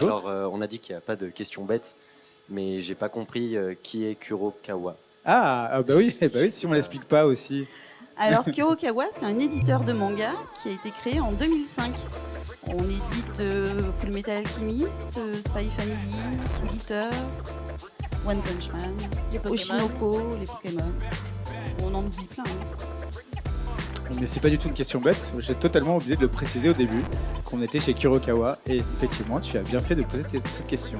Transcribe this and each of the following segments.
Bonjour. Alors, on a dit qu'il n'y a pas de questions bêtes, mais j'ai pas compris qui est Kurokawa. Bah oui, bah oui, si on l'explique pas aussi. Alors, Kurokawa, c'est un éditeur de manga qui a été créé en 2005. On édite Full Metal Alchemist, Spy Family, Soul Eater, One Punch Man, Les Pokémon. Oshinoko, les Pokémon. On en oublie plein. Hein. Mais c'est pas du tout une question bête. J'ai totalement oublié de le préciser au début qu'on était chez Kurokawa. Et effectivement, tu as bien fait de poser cette question.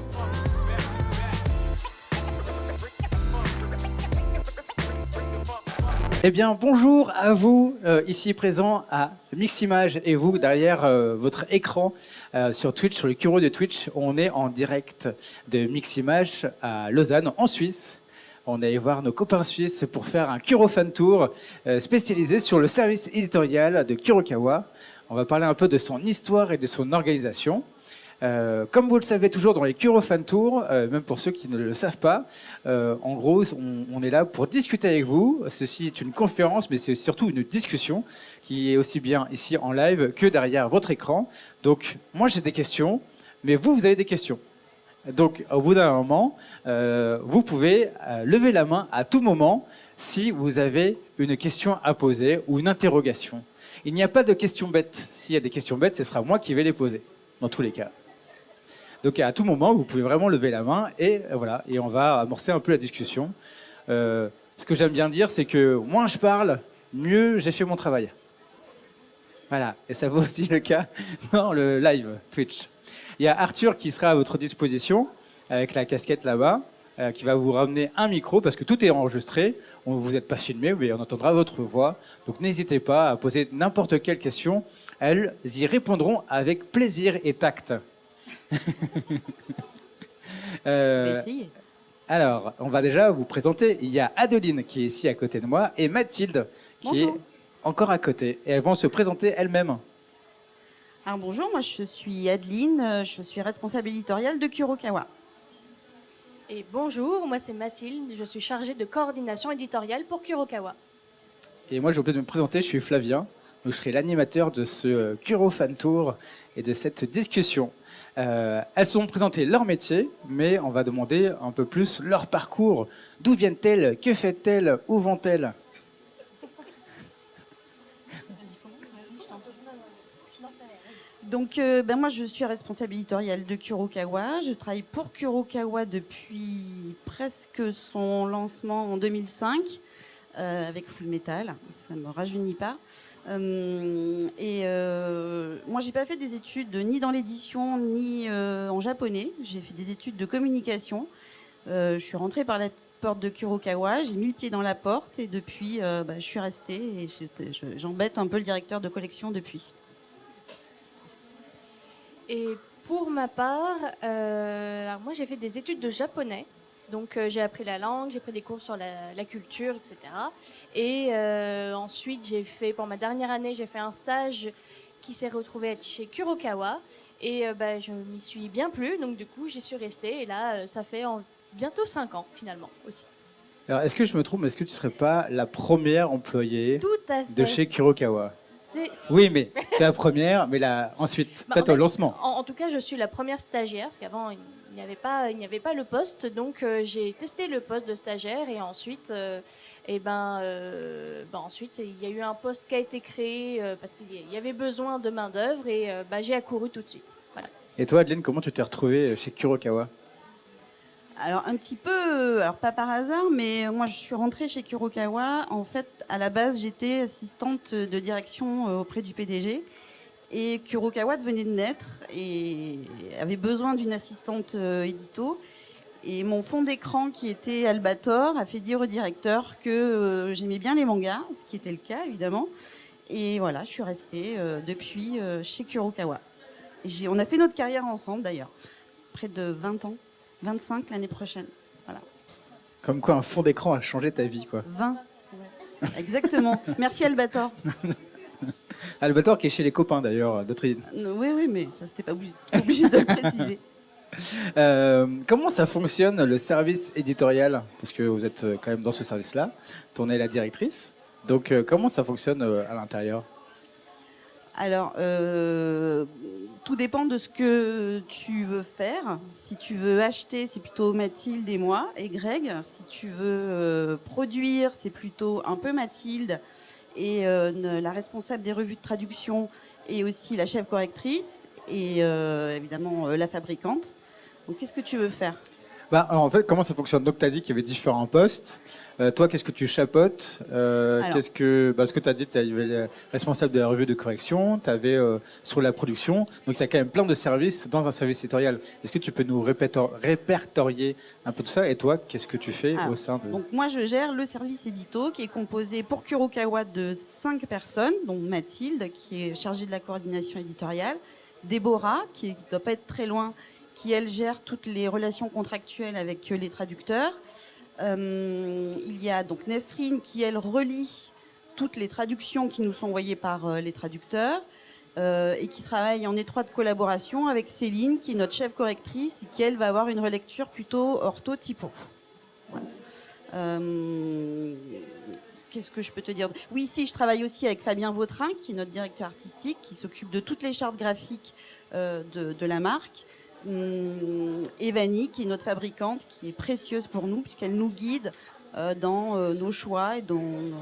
Eh bien, bonjour à vous, ici présents à Miximage et vous derrière votre écran sur Twitch, sur le Kuro de Twitch. On est en direct de Miximage à Lausanne, en Suisse. On est allé voir nos copains suisses pour faire un Kuro Fan Tour spécialisé sur le service éditorial de Kurokawa. On va parler un peu de son histoire et de son organisation. Comme vous le savez toujours dans les Kuro Fan Tours, même pour ceux qui ne le savent pas, en gros, on est là pour discuter avec vous. Ceci est une conférence, mais c'est surtout une discussion qui est aussi bien ici en live que derrière votre écran. Donc, moi, j'ai des questions, mais vous avez des questions. Donc, au bout d'un moment, vous pouvez lever la main à tout moment si vous avez une question à poser ou une interrogation. Il n'y a pas de questions bêtes. S'il y a des questions bêtes, ce sera moi qui vais les poser, dans tous les cas. Donc à tout moment, vous pouvez vraiment lever la main et voilà, et on va amorcer un peu la discussion. Ce que j'aime bien dire, c'est que moins je parle, mieux j'ai fait mon travail. Voilà, et ça vaut aussi le cas dans le live Twitch. Il y a Arthur qui sera à votre disposition avec la casquette là-bas, qui va vous ramener un micro parce que tout est enregistré. Vous n'êtes pas filmé, mais on entendra votre voix. Donc n'hésitez pas à poser n'importe quelle question. Elles y répondront avec plaisir et tact. Essayez. Alors, on va déjà vous présenter. Il y a Adeline qui est ici à côté de moi et Mathilde qui Bonjour. est encore à côté. Et elles vont se présenter elles-mêmes. Alors bonjour, moi je suis Adeline, je suis responsable éditoriale de Kurokawa. Et bonjour, moi c'est Mathilde, je suis chargée de coordination éditoriale pour Kurokawa. Et moi, j'ai oublié de me présenter, je suis Flavien. Donc, je serai l'animateur de ce Kuro Fan Tour et de cette discussion. Elles ont présenté leur métier, mais on va demander un peu plus leur parcours. D'où viennent-elles? Que font-elles? Où vont-elles? Donc moi je suis responsable éditoriale de Kurokawa. Je travaille pour Kurokawa depuis presque son lancement en 2005 avec Full Metal. Ça ne me rajeunit pas. Moi j'ai pas fait des études ni dans l'édition ni en japonais. J'ai fait des études de communication. Je suis rentrée par la petite porte de Kurokawa, j'ai mis le pied dans la porte et depuis je suis restée et j'embête un peu le directeur de collection depuis. Et pour ma part, alors moi j'ai fait des études de japonais. Donc j'ai appris la langue, j'ai pris des cours sur la culture, etc. Et ensuite j'ai fait, pour ma dernière année, j'ai fait un stage qui s'est retrouvé être chez Kurokawa. Et je m'y suis bien plu, donc du coup j'y suis restée. Et là, ça fait bientôt 5 ans finalement aussi. Alors, est-ce que je me trompe? Est-ce que tu ne serais pas la première employée Tout à fait. de chez Kurokawa? C'est- Oui, mais c'est la première, mais ensuite, Bah, peut-être en au fait, lancement. En tout cas, je suis la première stagiaire, parce qu'avant, il n'y avait pas le poste. Donc, j'ai testé le poste de stagiaire et ensuite, ensuite, il y a eu un poste qui a été créé parce qu'il y avait besoin de main-d'œuvre et j'ai accouru tout de suite. Voilà. Et toi, Adeline, comment tu t'es retrouvée chez Kurokawa? Alors un petit peu, alors pas par hasard, mais moi je suis rentrée chez Kurokawa. En fait, à la base, j'étais assistante de direction auprès du PDG. Et Kurokawa venait de naître et avait besoin d'une assistante édito. Et mon fond d'écran, qui était Albator, a fait dire au directeur que j'aimais bien les mangas, ce qui était le cas évidemment. Et voilà, je suis restée depuis chez Kurokawa. On a fait notre carrière ensemble d'ailleurs, près de 20 ans. 25 l'année prochaine. Voilà. Comme quoi, un fond d'écran a changé ta vie, quoi. 20. Ouais. Exactement. Merci Albator. Albator qui est chez les copains, d'ailleurs, d'autres. Oui, mais ça, c'était pas obligé de le préciser. Comment ça fonctionne, le service éditorial? Parce que vous êtes quand même dans ce service-là. On est la directrice. Donc, comment ça fonctionne à l'intérieur? Alors, Tout dépend de ce que tu veux faire. Si tu veux acheter, c'est plutôt Mathilde et moi et Greg. Si tu veux produire, c'est plutôt un peu Mathilde et la responsable des revues de traduction et aussi la chef correctrice et évidemment la fabricante. Donc qu'est-ce que tu veux faire? Bah, alors, en fait, comment ça fonctionne? Donc, tu as dit qu'il y avait différents postes. Toi, qu'est-ce que tu chapeautes? Qu'est-ce que, ce que tu as dit, tu avais responsable de la revue de correction, tu avais sur la production. Donc, il y a quand même plein de services dans un service éditorial. Est-ce que tu peux nous répertorier un peu tout ça? Et toi, qu'est-ce que tu fais au sein de... Donc, moi, je gère le service édito qui est composé pour Kurokawa de 5 personnes, dont Mathilde, qui est chargée de la coordination éditoriale, Déborah, qui ne doit pas être très loin, qui, elle, gère toutes les relations contractuelles avec les traducteurs. Il y a donc Nesrine, qui, elle, relie toutes les traductions qui nous sont envoyées par les traducteurs et qui travaille en étroite collaboration avec Céline, qui est notre chef correctrice et qui, elle, va avoir une relecture plutôt ortho-typo. Voilà. Qu'est-ce que je peux te dire? Oui, ici, je travaille aussi avec Fabien Vautrin, qui est notre directeur artistique, qui s'occupe de toutes les chartes graphiques de la marque. Evanie, qui est notre fabricante, qui est précieuse pour nous, puisqu'elle nous guide dans nos choix et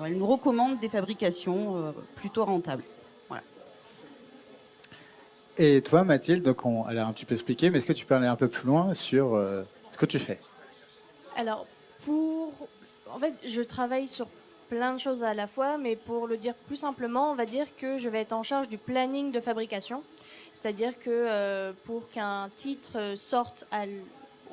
elle nous recommande des fabrications plutôt rentables. Voilà. Et toi, Mathilde, donc elle a un petit peu expliqué, mais est-ce que tu peux aller un peu plus loin sur ce que tu fais? Alors, en fait, je travaille sur plein de choses à la fois, mais pour le dire plus simplement, on va dire que je vais être en charge du planning de fabrication. C'est-à-dire que pour qu'un titre sorte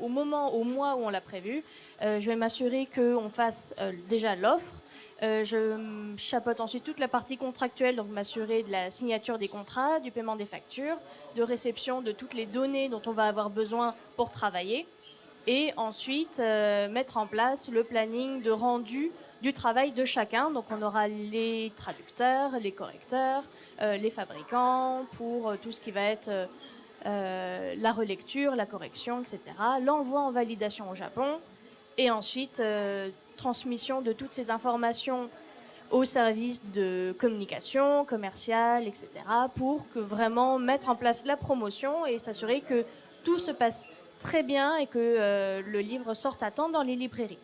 au mois où on l'a prévu, je vais m'assurer qu'on fasse déjà l'offre. Je chapeaute ensuite toute la partie contractuelle, donc m'assurer de la signature des contrats, du paiement des factures, de réception de toutes les données dont on va avoir besoin pour travailler. Et ensuite, mettre en place le planning de rendu du travail de chacun. Donc on aura les traducteurs, les correcteurs, les fabricants pour tout ce qui va être la relecture, la correction, etc. L'envoi en validation au Japon et ensuite transmission de toutes ces informations au service de communication commerciale, etc. pour que vraiment mettre en place la promotion et s'assurer que tout se passe très bien et que le livre sorte à temps dans les librairies.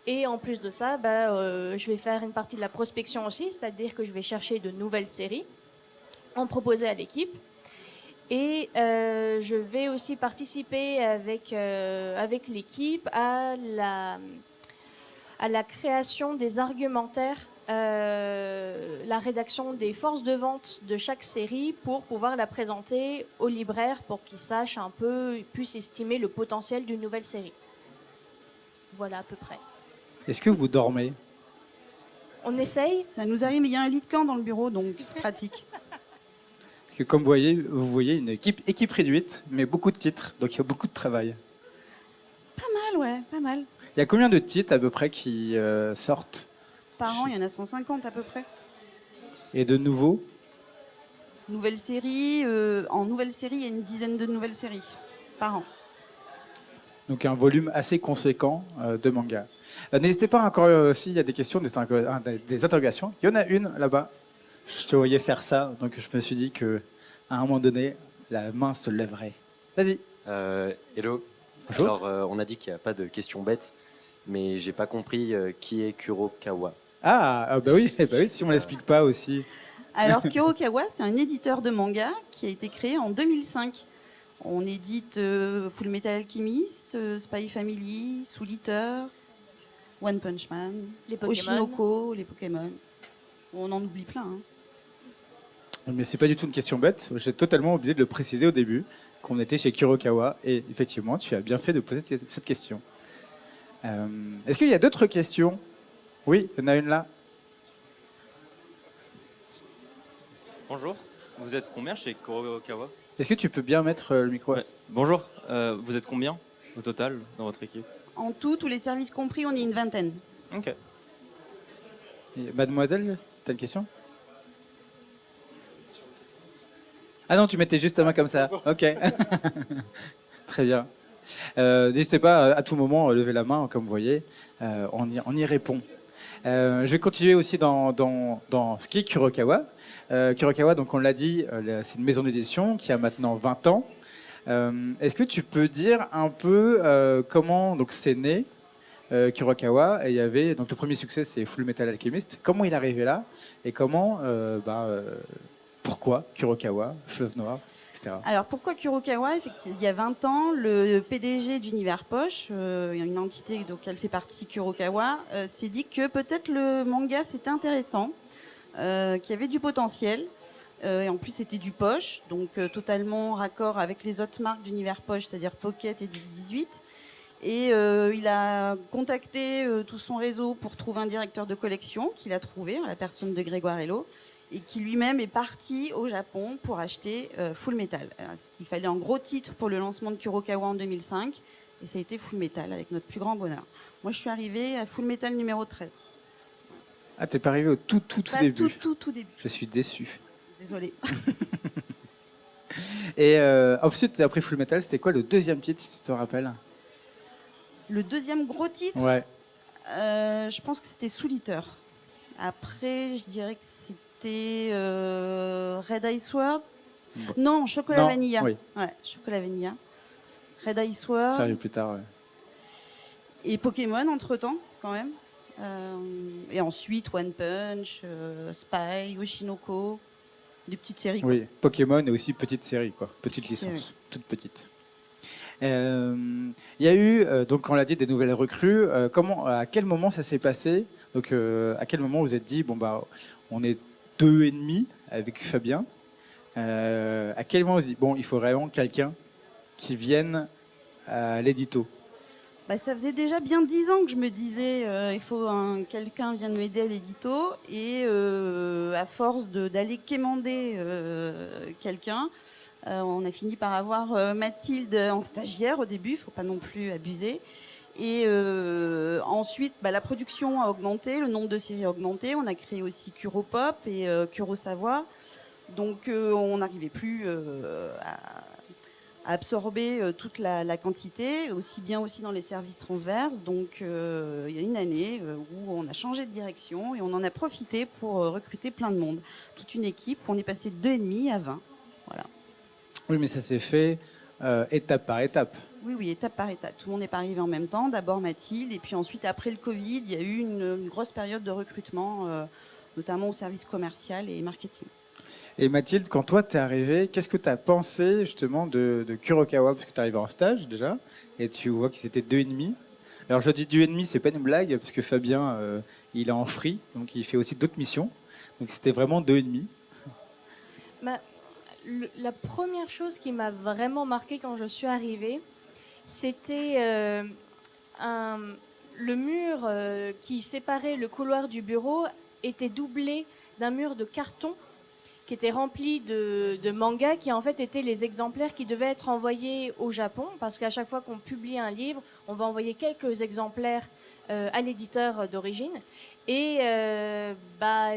Et en plus de ça, je vais faire une partie de la prospection aussi, c'est-à-dire que je vais chercher de nouvelles séries, en proposer à l'équipe. Et je vais aussi participer avec l'équipe à la création des argumentaires, la rédaction des forces de vente de chaque série pour pouvoir la présenter aux libraires pour qu'ils sachent un peu, puissent estimer le potentiel d'une nouvelle série. Voilà à peu près. Est-ce que vous dormez? On essaye. Ça nous arrive, mais il y a un lit de camp dans le bureau, donc c'est pratique. Parce que comme vous voyez une équipe réduite, mais beaucoup de titres, donc il y a beaucoup de travail. Pas mal, ouais, pas mal. Il y a combien de titres à peu près qui sortent Par an, il y en a 150 à peu près. et de nouveaux? Nouvelle série, en nouvelle série, il y a une dizaine de nouvelles séries par an. Donc un volume assez conséquent de manga. N'hésitez pas encore s'il y a des questions, des interrogations. Il y en a une là-bas. Je te voyais faire ça, donc je me suis dit qu'à un moment donné, la main se lèverait. Vas-y. Hello. Bonjour. Alors, on a dit qu'il n'y a pas de questions bêtes, mais j'ai pas compris qui est Kurokawa. Bah oui, si on ne l'explique pas aussi. Alors, Kurokawa, c'est un éditeur de manga qui a été créé en 2005. On édite Full Metal Alchemist, Spy Family, Soul Eater, One Punch Man, Les Pokémon. Oshinoko, les Pokémon. On en oublie plein. Hein. Mais c'est pas du tout une question bête. J'ai totalement oublié de le préciser au début, qu'on était chez Kurokawa. Et effectivement, tu as bien fait de poser cette question. Est-ce qu'il y a d'autres questions? Oui, il y en a une là. Bonjour, vous êtes combien chez Kurokawa? Est-ce que tu peux bien mettre le micro? Ouais. Bonjour, vous êtes combien au total dans votre équipe? En tout, tous les services compris, on est une vingtaine. Ok. Et mademoiselle, t'as une question? Ah non, tu mettais juste ta main comme ça. Ok. Très bien. N'hésitez pas à tout moment à lever la main, comme vous voyez. On y répond. Je vais continuer aussi dans ce qui est Kurokawa. Kurokawa, donc on l'a dit, c'est une maison d'édition qui a maintenant 20 ans. Est-ce que tu peux dire un peu comment donc c'est né Kurokawa, et il y avait donc le premier succès, c'est Full Metal Alchemist. Comment il est arrivé là et comment, pourquoi Kurokawa, Fleuve Noir, etc. Alors pourquoi Kurokawa? Effectivement, il y a 20 ans, le PDG d'Univers Poche, une entité dont elle fait partie, Kurokawa, s'est dit que peut-être le manga c'était intéressant, qu'il y avait du potentiel. Et en plus, c'était du poche, donc totalement raccord avec les autres marques d'Univers Poche, c'est-à-dire Pocket et 10-18. Et il a contacté tout son réseau pour trouver un directeur de collection qu'il a trouvé, la personne de Grégoire Hello, et qui lui-même est parti au Japon pour acheter Full Metal. Il fallait un gros titre pour le lancement de Kurokawa en 2005, et ça a été Full Metal, avec notre plus grand bonheur. Moi, je suis arrivée à Full Metal numéro 13. Ah, t'es pas arrivé au tout Pas début. tout début. Je suis déçu. Désolée. Et ensuite, après Full Metal, c'était quoi le deuxième titre, si tu te rappelles? Le deuxième gros titre, Ouais. je pense que c'était Soul Eater. Après, je dirais que c'était Red Ice World. Bon. Non, Chocolat Non, Vanilla. oui. Ouais, Chocolat Vanilla. Red Ice World. Ça arrive plus tard, ouais. Et Pokémon, entre-temps, quand même. Et ensuite, One Punch, Spy, Oshinoko. Des petites séries. Quoi. Oui, Pokémon est aussi petite série, quoi. Petite Petite licence, toute petite. Il y a eu, donc on l'a dit, des nouvelles recrues. À quel moment ça s'est passé? Donc, à quel moment vous êtes dit, bon bah, on est 2,5 avec Fabien. À quel moment on se dit, bon, il faut vraiment quelqu'un qui vienne à l'édito? Bah, ça faisait déjà bien 10 ans que je me disais il faut quelqu'un vienne m'aider à l'édito, et à force d'aller quémander quelqu'un, on a fini par avoir Mathilde en stagiaire au début, il ne faut pas non plus abuser. Et ensuite, la production a augmenté, le nombre de séries a augmenté, on a créé aussi Kuropop et Kurosawa, donc on n'arrivait plus à absorber toute la quantité, aussi bien aussi dans les services transverses. Donc il y a une année où on a changé de direction et on en a profité pour recruter plein de monde. Toute une équipe, on est passé de 2,5 à 20. Voilà. Oui, mais ça s'est fait étape par étape. Oui, étape par étape. Tout le monde n'est pas arrivé en même temps. D'abord Mathilde, et puis ensuite, après le Covid, il y a eu une grosse période de recrutement, notamment au service commercial et marketing. Et Mathilde, quand toi t'es arrivée, qu'est-ce que tu as pensé justement de Kurokawa? Parce que tu es arrivée en stage déjà, et tu vois qu'ils étaient 2,5. Alors je dis 2,5, c'est pas une blague, parce que Fabien, il est en free, donc il fait aussi d'autres missions. Donc c'était vraiment 2,5. La première chose qui m'a vraiment marquée quand je suis arrivée, c'était le mur qui séparait le couloir du bureau était doublé d'un mur de carton qui était rempli de mangas qui en fait étaient les exemplaires qui devaient être envoyés au Japon, parce qu'à chaque fois qu'on publie un livre, on va envoyer quelques exemplaires à l'éditeur d'origine. Et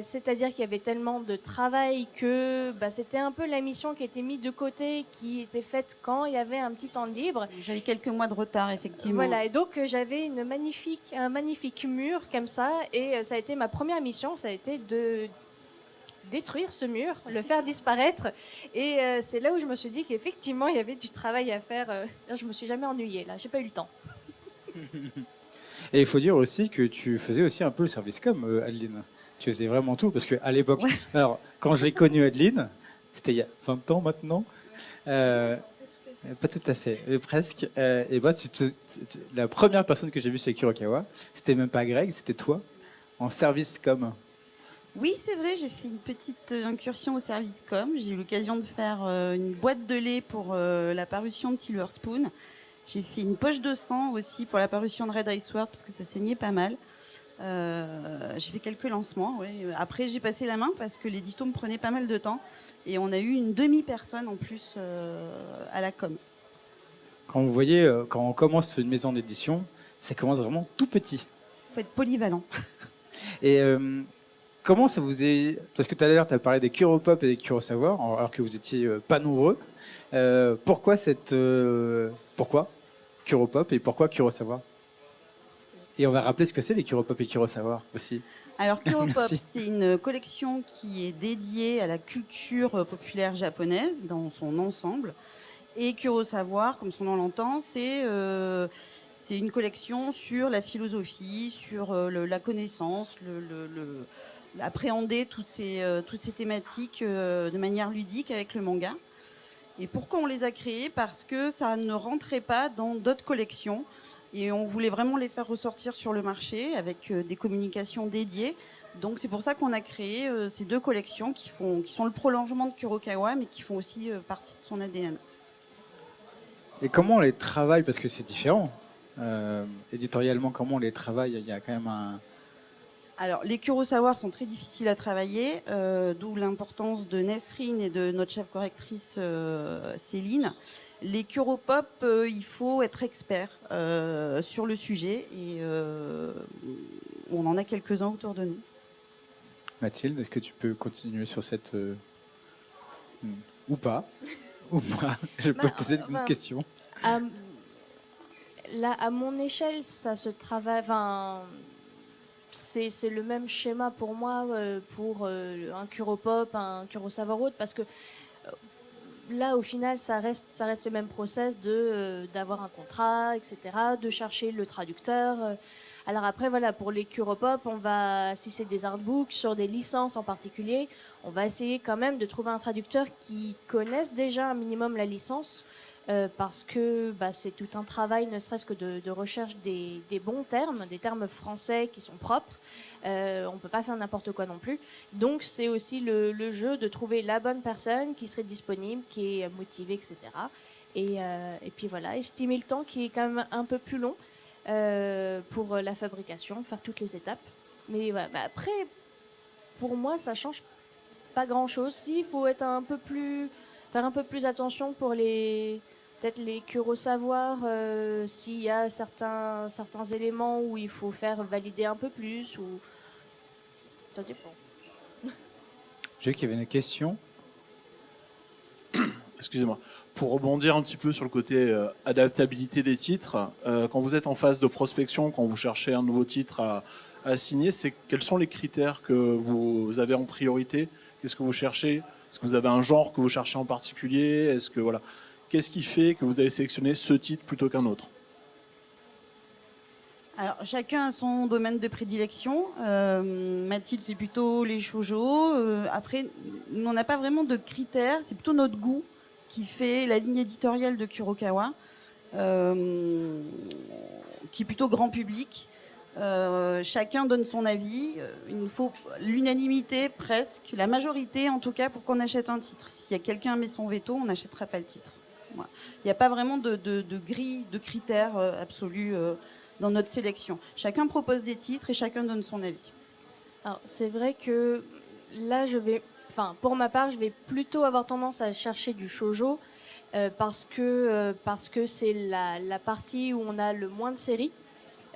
c'est-à-dire qu'il y avait tellement de travail que c'était un peu la mission qui était mise de côté, qui était faite quand il y avait un petit temps de libre. J'avais quelques mois de retard, effectivement. Voilà, et donc j'avais un magnifique mur comme ça, et ça a été ma première mission, ça a été de détruire ce mur, le faire disparaître. Et c'est là où je me suis dit qu'effectivement, il y avait du travail à faire. Je me suis jamais ennuyée, là, j'ai pas eu le temps. Et il faut dire aussi que tu faisais aussi un peu le service com, Adeline. Tu faisais vraiment tout, parce qu'à l'époque, Ouais. alors quand j'ai connu Adeline, c'était il y a 20 ans maintenant, pas tout à fait, mais presque. Et moi, la première personne que j'ai vue chez Kurokawa, c'était même pas Greg, c'était toi, en service com. Oui, c'est vrai, j'ai fait une petite incursion au service com. J'ai eu l'occasion de faire une boîte de lait pour la parution de Silver Spoon. J'ai fait une poche de sang aussi pour la parution de Red Ice World, parce que ça saignait pas mal. J'ai fait quelques lancements. Ouais. Après, j'ai passé la main parce que l'édito me prenait pas mal de temps. Et on a eu une demi-personne en plus à la com. Quand vous voyez, quand on commence une maison d'édition, ça commence vraiment tout petit. Il faut être polyvalent. Et comment ça vous est... Parce que tout à l'heure, tu as parlé des Kuropop et des Kurosawa, alors que vous étiez pas nombreux. Pourquoi Kuropop et pourquoi Kurosawa? Et on va rappeler ce que c'est les Curopop et Kurosawa aussi. Alors Kuropop, Merci. c'est une collection qui est dédiée à la culture populaire japonaise dans son ensemble. Et Kurosawa, comme son nom l'entend, c'est une collection sur la philosophie, sur la connaissance, appréhender toutes ces thématiques de manière ludique avec le manga. Et pourquoi on les a créés? Parce que ça ne rentrait pas dans d'autres collections. Et on voulait vraiment les faire ressortir sur le marché avec des communications dédiées. Donc c'est pour ça qu'on a créé ces deux collections qui sont le prolongement de Kurokawa, mais qui font aussi partie de son ADN. Et comment on les travaille? Parce que c'est différent. Éditorialement, comment on les travaille? Il y a quand même un... Alors, les Kurosawa sont très difficiles à travailler, d'où l'importance de Nesrine et de notre chef correctrice Céline. Les Kuropop, il faut être expert sur le sujet et on en a quelques-uns autour de nous. Mathilde, est-ce que tu peux continuer sur cette... ou pas? Ou pas? Je peux poser une question. Là, à mon échelle, ça se travaille. Enfin, c'est le même schéma pour moi, pour un Kuropop, un Kurosawa ou autre, parce que là, au final, ça reste le même process d'avoir un contrat, etc., de chercher le traducteur. Alors après, voilà, pour les Kuropop, si c'est des artbooks, sur des licences en particulier, on va essayer quand même de trouver un traducteur qui connaisse déjà un minimum la licence, parce que c'est tout un travail, ne serait-ce que de recherche des bons termes, des termes français qui sont propres. On ne peut pas faire n'importe quoi non plus. Donc c'est aussi le jeu de trouver la bonne personne qui serait disponible, qui est motivée, etc. Et puis voilà, estimer le temps qui est quand même un peu plus long pour la fabrication, faire toutes les étapes. Mais voilà, après, pour moi, ça change pas grand-chose. Si, il faut être faire un peu plus attention pour peut-être les Kurosawa, s'il y a certains éléments où il faut faire valider un peu plus, ou ça dépend. J'ai vu qu'il y avait une question. Excusez-moi. Pour rebondir un petit peu sur le côté adaptabilité des titres, quand vous êtes en phase de prospection, quand vous cherchez un nouveau titre à signer, quels sont les critères que vous avez en priorité? Qu'est-ce que vous cherchez? Est-ce que vous avez un genre que vous cherchez en particulier? Qu'est-ce qui fait que vous avez sélectionné ce titre plutôt qu'un autre? Alors, chacun a son domaine de prédilection. Mathilde, c'est plutôt les shoujo. Après, nous, on n'a pas vraiment de critères. C'est plutôt notre goût qui fait la ligne éditoriale de Kurokawa, qui est plutôt grand public. Chacun donne son avis. Il nous faut l'unanimité presque, la majorité en tout cas, pour qu'on achète un titre. S'il y a quelqu'un qui met son veto, on n'achètera pas le titre. Voilà. Il n'y a pas vraiment de grille, de critères absolus dans notre sélection. Chacun propose des titres et chacun donne son avis. Alors, c'est vrai que là, pour ma part, je vais plutôt avoir tendance à chercher du shoujo parce que c'est la partie où on a le moins de séries.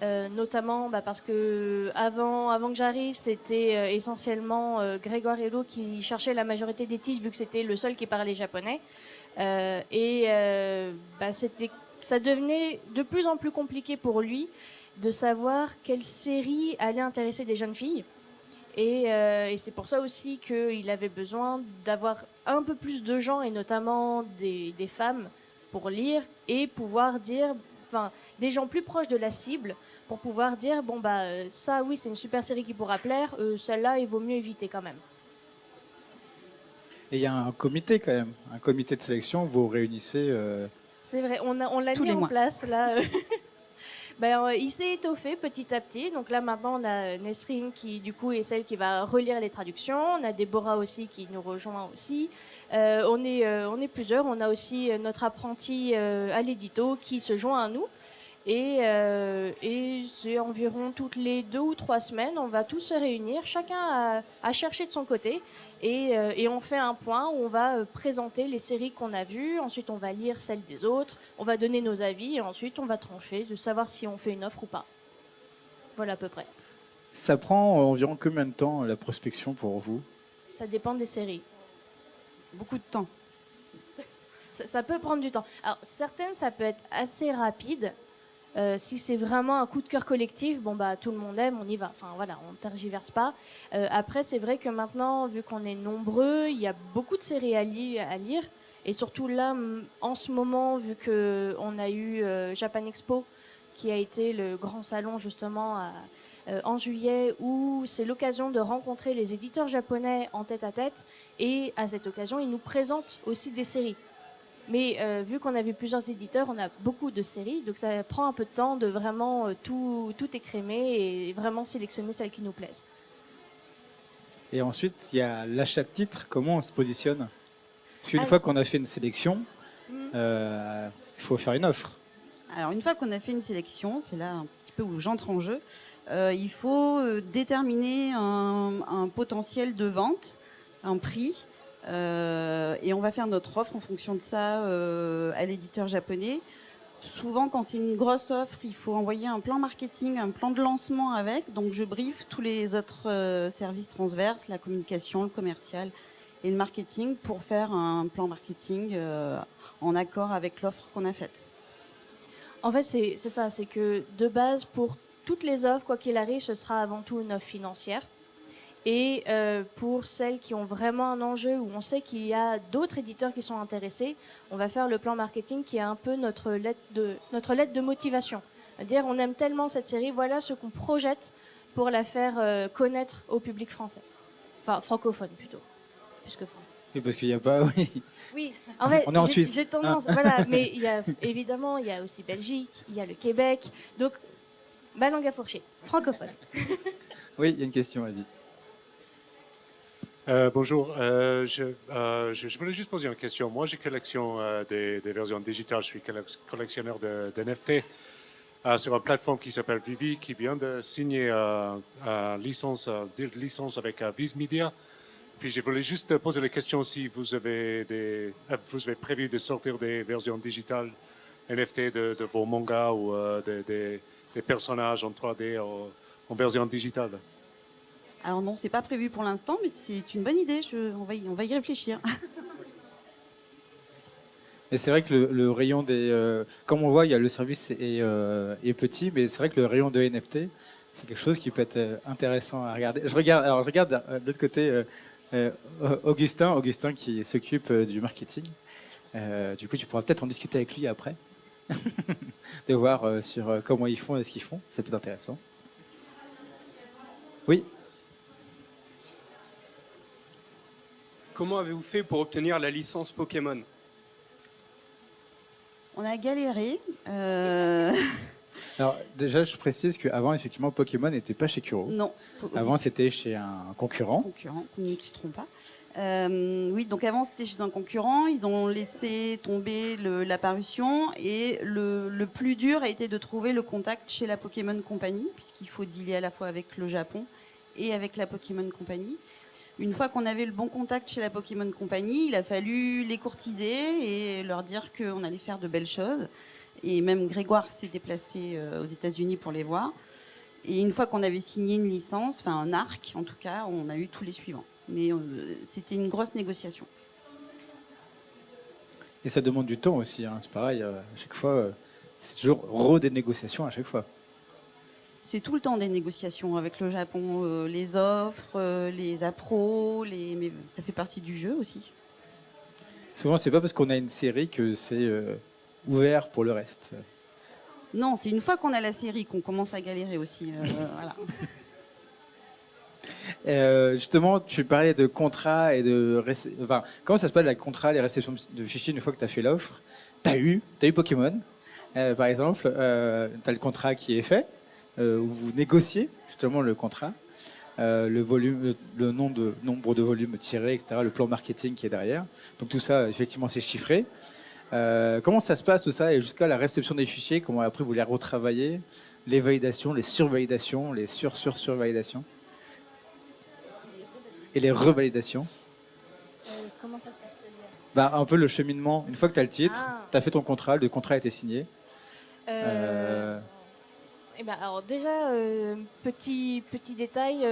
Notamment parce que avant que j'arrive, c'était essentiellement Grégoire Hello qui cherchait la majorité des titres, vu que c'était le seul qui parlait japonais. Ça devenait de plus en plus compliqué pour lui de savoir quelle série allait intéresser des jeunes filles. Et c'est pour ça aussi qu'il avait besoin d'avoir un peu plus de gens, et notamment des femmes, pour lire et pouvoir dire, des gens plus proches de la cible, pour pouvoir dire, ça oui, c'est une super série qui pourra plaire, celle-là, il vaut mieux éviter quand même. Et il y a un comité quand même, un comité de sélection, vous réunissez... C'est vrai, on l'a mis en place là. Il s'est étoffé petit à petit. Donc là maintenant on a Nesrine qui du coup est celle qui va relire les traductions. On a Déborah aussi qui nous rejoint aussi. On est plusieurs. On a aussi notre apprenti à l'édito qui se joint à nous. Et c'est environ toutes les 2 ou 3 semaines, on va tous se réunir, chacun à chercher de son côté, et on fait un point où on va présenter les séries qu'on a vues, ensuite on va lire celles des autres, on va donner nos avis, et ensuite on va trancher de savoir si on fait une offre ou pas. Voilà à peu près. Ça prend environ combien de temps la prospection pour vous? Ça dépend des séries. Beaucoup de temps. Ça peut prendre du temps. Alors certaines, ça peut être assez rapide. Si c'est vraiment un coup de cœur collectif, bon bah tout le monde aime, on y va. Enfin voilà, on ne tergiverse pas. Après, c'est vrai que maintenant, vu qu'on est nombreux, il y a beaucoup de séries à lire. Et surtout là, en ce moment, vu qu'on a eu Japan Expo, qui a été le grand salon justement en juillet, où c'est l'occasion de rencontrer les éditeurs japonais en tête-à-tête. Et à cette occasion, ils nous présentent aussi des séries. Mais vu qu'on a vu plusieurs éditeurs, on a beaucoup de séries, donc ça prend un peu de temps de vraiment tout écrémer et vraiment sélectionner celles qui nous plaisent. Et ensuite, il y a l'achat de titres. Comment on se positionne? Parce qu'une Ah, fois qu'on a fait une sélection, Mm. il faut faire une offre. Alors une fois qu'on a fait une sélection, c'est là un petit peu où j'entre en jeu, il faut déterminer un potentiel de vente, un prix, et on va faire notre offre en fonction de ça à l'éditeur japonais. Souvent, quand c'est une grosse offre, il faut envoyer un plan marketing, un plan de lancement avec. Donc je briefe tous les autres services transverses, la communication, le commercial et le marketing pour faire un plan marketing en accord avec l'offre qu'on a faite. En fait, c'est ça, c'est que de base, pour toutes les offres, quoi qu'il arrive, ce sera avant tout une offre financière. Et pour celles qui ont vraiment un enjeu, où on sait qu'il y a d'autres éditeurs qui sont intéressés, on va faire le plan marketing qui est un peu notre lettre de motivation. C'est-à-dire, on aime tellement cette série, voilà ce qu'on projette pour la faire connaître au public français. Enfin, francophone plutôt, plus que français. Oui, parce qu'il n'y a pas... Oui. Oui, en fait, On est en Suisse. j'ai tendance, voilà, mais évidemment, il y a aussi Belgique, il y a le Québec, donc ma langue à fourcher, francophone. Oui, il y a une question, vas-y. Bonjour, je voulais juste poser une question. Moi, j'ai collection des versions digitales. Je suis collectionneur de NFT sur une plateforme qui s'appelle Vivi, qui vient de signer licence avec Viz Media. Puis je voulais juste poser la question si vous avez prévu de sortir des versions digitales NFT de vos mangas ou des personnages en 3D en version digitale. Alors non, c'est pas prévu pour l'instant, mais c'est une bonne idée. On va y réfléchir. Et c'est vrai que le rayon des... comme on voit, il y a le service est petit, mais c'est vrai que le rayon de NFT, c'est quelque chose qui peut être intéressant à regarder. Je regarde de l'autre côté Augustin qui s'occupe du marketing. Du coup, tu pourras peut-être en discuter avec lui après, de voir sur comment ils font et ce qu'ils font. C'est peut-être intéressant. Oui. Comment avez-vous fait pour obtenir la licence Pokémon? On a galéré. Alors déjà, je précise qu'avant, effectivement, Pokémon n'était pas chez Kuro. Non. Avant, c'était chez un concurrent. Nous ne citerons pas. Oui, donc avant, c'était chez un concurrent. Ils ont laissé tomber la parution. Et le plus dur a été de trouver le contact chez la Pokémon Company, puisqu'il faut dealer à la fois avec le Japon et avec la Pokémon Company. Une fois qu'on avait le bon contact chez la Pokémon Company, il a fallu les courtiser et leur dire qu'on allait faire de belles choses. Et même Grégoire s'est déplacé aux États-Unis pour les voir. Et une fois qu'on avait signé une licence, enfin un arc en tout cas, on a eu tous les suivants. Mais c'était une grosse négociation. Et ça demande du temps aussi, hein. C'est pareil, à chaque fois, c'est toujours des négociations à chaque fois. C'est tout le temps des négociations avec le Japon, les offres, les appros, mais ça fait partie du jeu aussi. Souvent, c'est pas parce qu'on a une série que c'est ouvert pour le reste. Non, c'est une fois qu'on a la série qu'on commence à galérer aussi. Voilà. Justement, tu parlais de contrats et de... Enfin, comment ça se passe, les contrats, les réceptions de fichiers une fois que tu as fait l'offre? Tu as eu Pokémon, par exemple, tu as le contrat qui est fait, où vous négociez justement le contrat, le volume, le nombre de volumes tirés, etc., le plan marketing qui est derrière. Donc tout ça, effectivement, c'est chiffré. Comment ça se passe tout ça et jusqu'à la réception des fichiers, comment après vous les retravaillez, les validations, les survalidations, les survalidations et les revalidations? Comment ça se passe? Un peu le cheminement, une fois que tu as le titre, Ah. tu as fait ton contrat, le contrat a été signé. Eh ben, alors déjà, petit détail,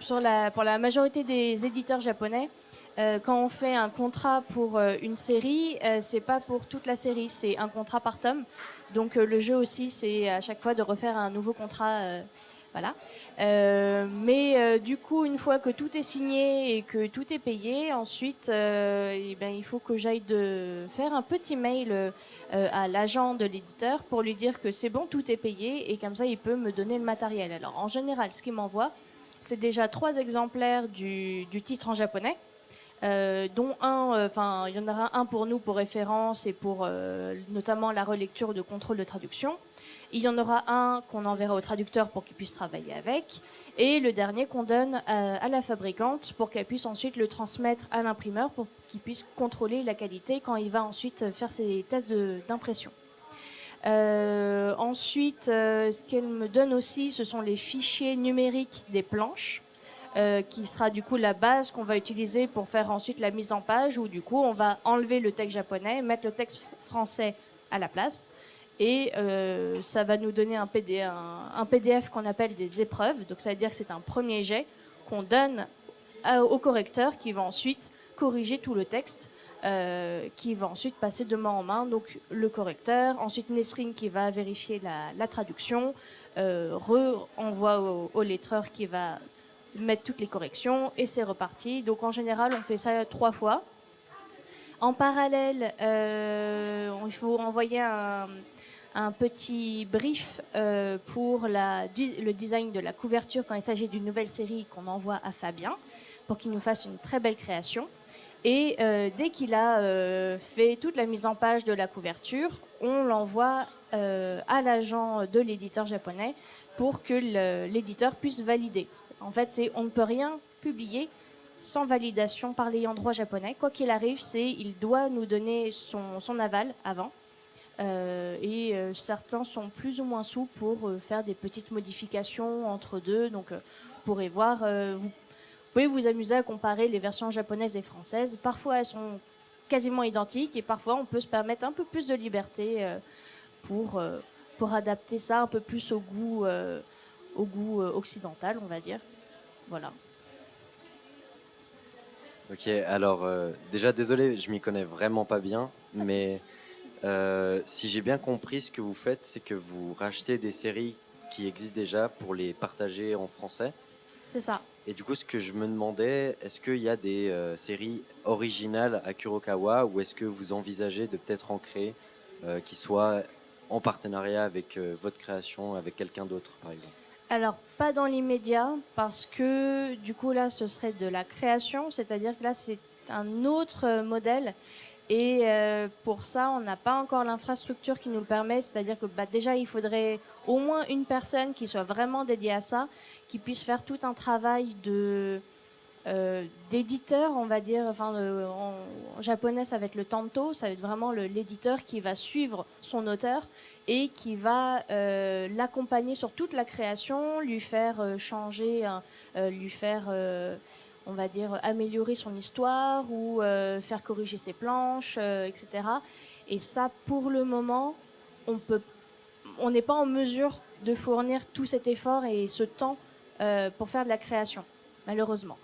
pour la majorité des éditeurs japonais, quand on fait un contrat pour une série, c'est pas pour toute la série, c'est un contrat par tome. Donc le jeu aussi, c'est à chaque fois de refaire un nouveau contrat. Voilà. Mais du coup, une fois que tout est signé et que tout est payé, ensuite, il faut que j'aille faire un petit mail à l'agent de l'éditeur pour lui dire que c'est bon, tout est payé, et comme ça, il peut me donner le matériel. Alors, en général, ce qu'il m'envoie, c'est déjà 3 exemplaires du titre en japonais. Dont il y en aura un pour nous pour référence et pour notamment la relecture de contrôle de traduction. Il y en aura un qu'on enverra au traducteur pour qu'il puisse travailler avec, et le dernier qu'on donne à la fabricante pour qu'elle puisse ensuite le transmettre à l'imprimeur pour qu'il puisse contrôler la qualité quand il va ensuite faire ses tests d'impression. Ensuite, ce qu'elle me donne aussi, ce sont les fichiers numériques des planches. Qui sera du coup la base qu'on va utiliser pour faire ensuite la mise en page, où du coup on va enlever le texte japonais, mettre le texte français à la place, et ça va nous donner un PDF qu'on appelle des épreuves. Donc ça veut dire que c'est un premier jet qu'on donne au correcteur qui va ensuite corriger tout le texte, qui va ensuite passer de main en main. Donc le correcteur, ensuite Nesrine qui va vérifier la traduction, envoie au lettreur qui va mettre toutes les corrections, et c'est reparti. Donc en général, on fait ça 3 fois. En parallèle, il faut envoyer un petit brief pour le design de la couverture quand il s'agit d'une nouvelle série qu'on envoie à Fabien pour qu'il nous fasse une très belle création. Et dès qu'il a fait toute la mise en page de la couverture, on l'envoie à l'agent de l'éditeur japonais pour que l'éditeur puisse valider. En fait, on ne peut rien publier sans validation par l'ayant droit japonais. Quoi qu'il arrive, il doit nous donner son aval avant. Certains sont plus ou moins souples pour faire des petites modifications entre deux. Donc, vous pourrez voir, vous pouvez vous amuser à comparer les versions japonaises et françaises. Parfois, elles sont quasiment identiques, et parfois, on peut se permettre un peu plus de liberté pour adapter ça un peu plus au goût occidental, on va dire. Voilà. Ok, alors déjà désolé, je m'y connais vraiment pas bien, mais si j'ai bien compris, ce que vous faites, c'est que vous rachetez des séries qui existent déjà pour les partager en français. C'est ça. Et du coup, ce que je me demandais, est-ce qu'il y a des séries originales à Kurokawa, ou est-ce que vous envisagez de peut-être en créer qui soient en partenariat avec votre création, avec quelqu'un d'autre, par exemple? Alors, pas dans l'immédiat, parce que du coup, là, ce serait de la création, c'est-à-dire que là, c'est un autre modèle. Et pour ça, on n'a pas encore l'infrastructure qui nous le permet, c'est-à-dire que déjà, il faudrait au moins une personne qui soit vraiment dédiée à ça, qui puisse faire tout un travail d'éditeur, on va dire. En japonais, ça va être le tanto, ça va être vraiment l'éditeur qui va suivre son auteur et qui va l'accompagner sur toute la création, lui faire changer, lui faire, on va dire, améliorer son histoire ou faire corriger ses planches, etc. Et ça, pour le moment, on n'est pas en mesure de fournir tout cet effort et ce temps pour faire de la création, malheureusement.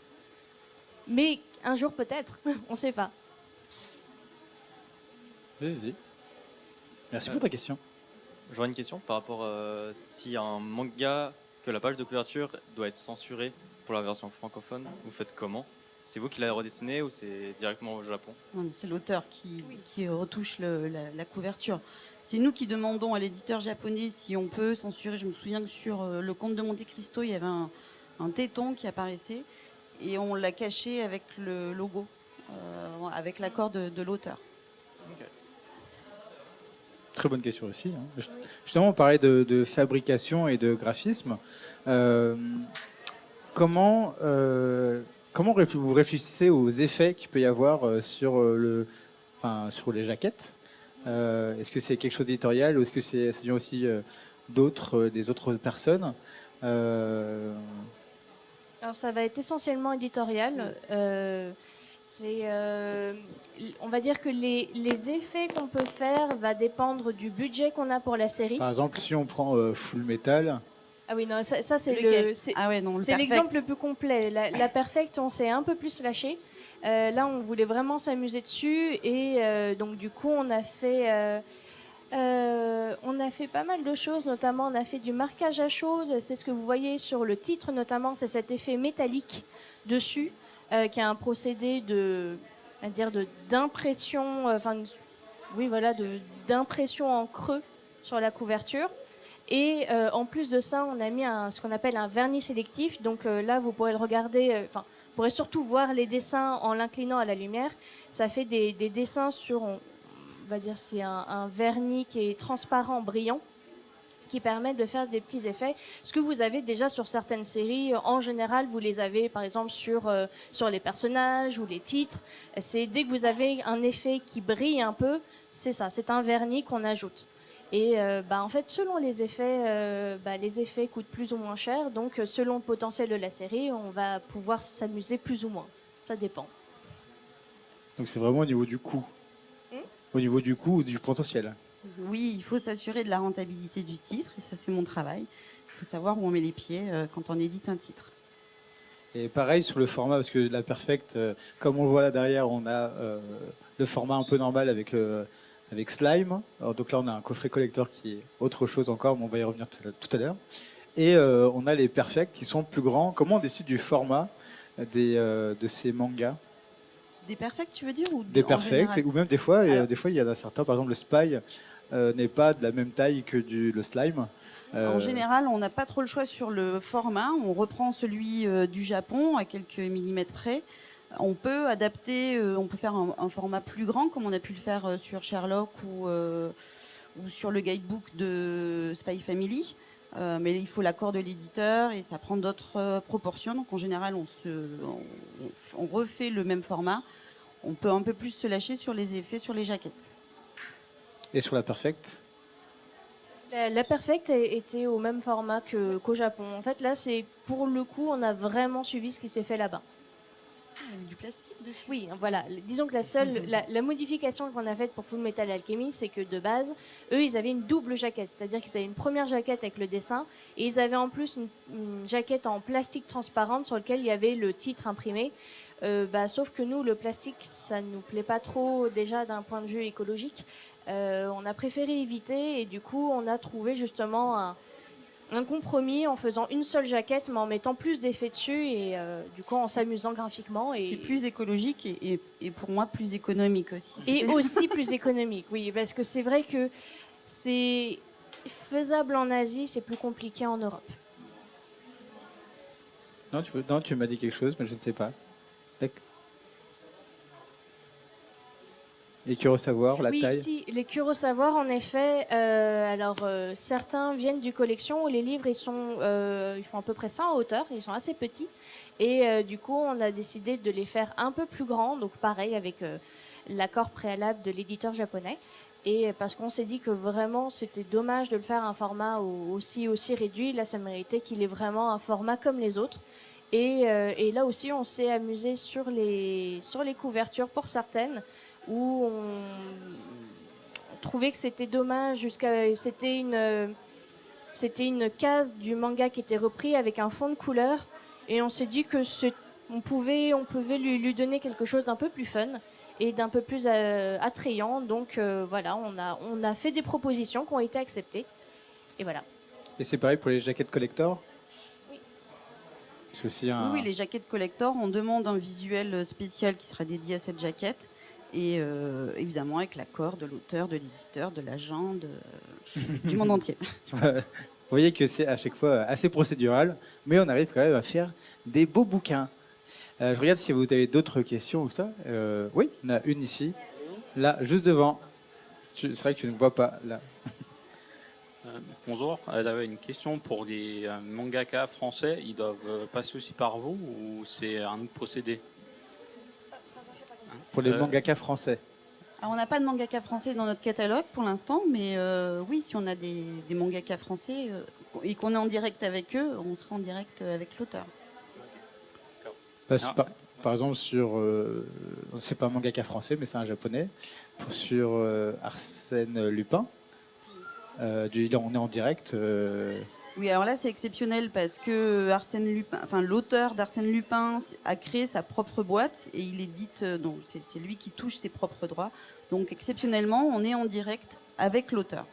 Mais un jour peut-être, on ne sait pas. Vas-y. Merci pour ta question. J'aurais une question par rapport si un manga, que la page de couverture doit être censurée pour la version francophone, vous faites comment? C'est vous qui l'avez redessiné ou c'est directement au Japon? Non, c'est l'auteur qui retouche la couverture. C'est nous qui demandons à l'éditeur japonais si on peut censurer. Je me souviens que sur le Comte de Monte Cristo, il y avait un téton qui apparaissait et on l'a caché avec le logo, avec l'accord de l'auteur. Okay. Très bonne question aussi. Hein. Justement, on parlait de fabrication et de graphisme. Comment vous réfléchissez aux effets qu'il peut y avoir sur les jaquettes? Est-ce que c'est quelque chose d'éditorial ou est-ce que ça vient aussi des autres personnes? Alors ça va être essentiellement éditorial. On va dire que les effets qu'on peut faire va dépendre du budget qu'on a pour la série. Par exemple, si on prend Full Metal. Ah oui, non, ça c'est c'est l'exemple le plus complet. La Perfect, on s'est un peu plus lâché. Là, on voulait vraiment s'amuser dessus et donc du coup, on a fait pas mal de choses, notamment on a fait du marquage à chaud. C'est ce que vous voyez sur le titre, notamment, c'est cet effet métallique dessus, qui est un procédé d'impression, oui, voilà, d'impression en creux sur la couverture. Et en plus de ça, on a mis ce qu'on appelle un vernis sélectif. Donc là, vous pourrez le regarder. Vous pourrez surtout voir les dessins en l'inclinant à la lumière. Ça fait des dessins sur, on va dire, c'est un vernis qui est transparent, brillant, qui permet de faire des petits effets. Ce que vous avez déjà sur certaines séries, en général, vous les avez par exemple sur les personnages ou les titres. C'est dès que vous avez un effet qui brille un peu, c'est ça, c'est un vernis qu'on ajoute. Et en fait, selon les effets coûtent plus ou moins cher. Donc, selon le potentiel de la série, on va pouvoir s'amuser plus ou moins. Ça dépend. Donc c'est vraiment au niveau du coût. Au niveau du coût ou du potentiel. Oui, il faut s'assurer de la rentabilité du titre, et ça c'est mon travail. Il faut savoir où on met les pieds quand on édite un titre. Et pareil sur le format, parce que la Perfect, comme on le voit là derrière, on a le format un peu normal avec Slime. Alors, donc là, on a un coffret collector qui est autre chose encore, mais on va y revenir tout à l'heure. Et on a les Perfect qui sont plus grands. Comment on décide du format de ces mangas? Des perfects, tu veux dire, ou Des en Perfect, général? ou même des fois, Alors- des fois, il y en a certains, par exemple le Spy n'est pas de la même taille que le Slime. En général, on n'a pas trop le choix sur le format. On reprend celui du Japon à quelques millimètres près. On peut adapter, on peut faire un format plus grand, comme on a pu le faire sur Sherlock ou sur le guidebook de Spy Family. Mais il faut l'accord de l'éditeur et ça prend d'autres proportions. Donc en général, on refait le même format. On peut un peu plus se lâcher sur les effets sur les jaquettes. Et sur la Perfect? La Perfect était au même format qu'au Japon. En fait, là, c'est pour le coup, on a vraiment suivi ce qui s'est fait là-bas. Il y avait du plastique dessus. Oui, voilà. Disons que la modification qu'on a faite pour Full Metal Alchemist, c'est que de base, eux, ils avaient une double jaquette. C'est-à-dire qu'ils avaient une première jaquette avec le dessin et ils avaient en plus une jaquette en plastique transparente sur laquelle il y avait le titre imprimé. Sauf que nous, le plastique, ça ne nous plaît pas trop déjà d'un point de vue écologique. On a préféré éviter et du coup, on a trouvé justement un compromis en faisant une seule jaquette mais en mettant plus d'effets dessus et du coup en s'amusant graphiquement. C'est plus écologique et pour moi plus économique aussi. Et aussi plus économique, oui, parce que c'est vrai que c'est faisable en Asie, c'est plus compliqué en Europe. Non, tu m'as dit quelque chose, mais je ne sais pas. D'accord. Les Kurosawa, la oui, taille. si, les Kurosawa, en effet, certains viennent du collection où les livres ils font à peu près ça en hauteur, ils sont assez petits. Et du coup, on a décidé de les faire un peu plus grands, donc pareil avec l'accord préalable de l'éditeur japonais. Et parce qu'on s'est dit que vraiment c'était dommage de le faire un format aussi réduit, là ça méritait qu'il ait vraiment un format comme les autres. Et là aussi, on s'est amusé sur les couvertures pour certaines, où on trouvait que c'était dommage, c'était une case du manga qui était repris avec un fond de couleur, et on s'est dit que on pouvait lui donner quelque chose d'un peu plus fun et d'un peu plus attrayant. Donc voilà, on a fait des propositions qui ont été acceptées, et voilà. Et c'est pareil pour les jaquettes collector? C'est aussi Oui, les jaquettes collector, on demande un visuel spécial qui sera dédié à cette jaquette. Et évidemment avec l'accord de l'auteur, de l'éditeur, de l'agent, du monde entier. Vous voyez que c'est à chaque fois assez procédural, mais on arrive quand même à faire des beaux bouquins. Je regarde si vous avez d'autres questions ou ça. Oui, on a une ici. Là, juste devant. C'est vrai que tu ne vois pas, là. Bonjour, j'avais une question pour les mangaka français. Ils doivent passer aussi par vous ou c'est un autre procédé? Pour les mangaka français. Alors, on n'a pas de mangaka français dans notre catalogue pour l'instant, mais oui, si on a des mangaka français et qu'on est en direct avec eux, on sera en direct avec l'auteur. Par exemple, c'est pas un mangaka français, mais c'est un japonais. Sur Arsène Lupin, on est en direct. Oui, alors là, c'est exceptionnel parce que Arsène Lupin, enfin, l'auteur d'Arsène Lupin a créé sa propre boîte et il édite, donc c'est lui qui touche ses propres droits. Donc, exceptionnellement, on est en direct avec l'auteur.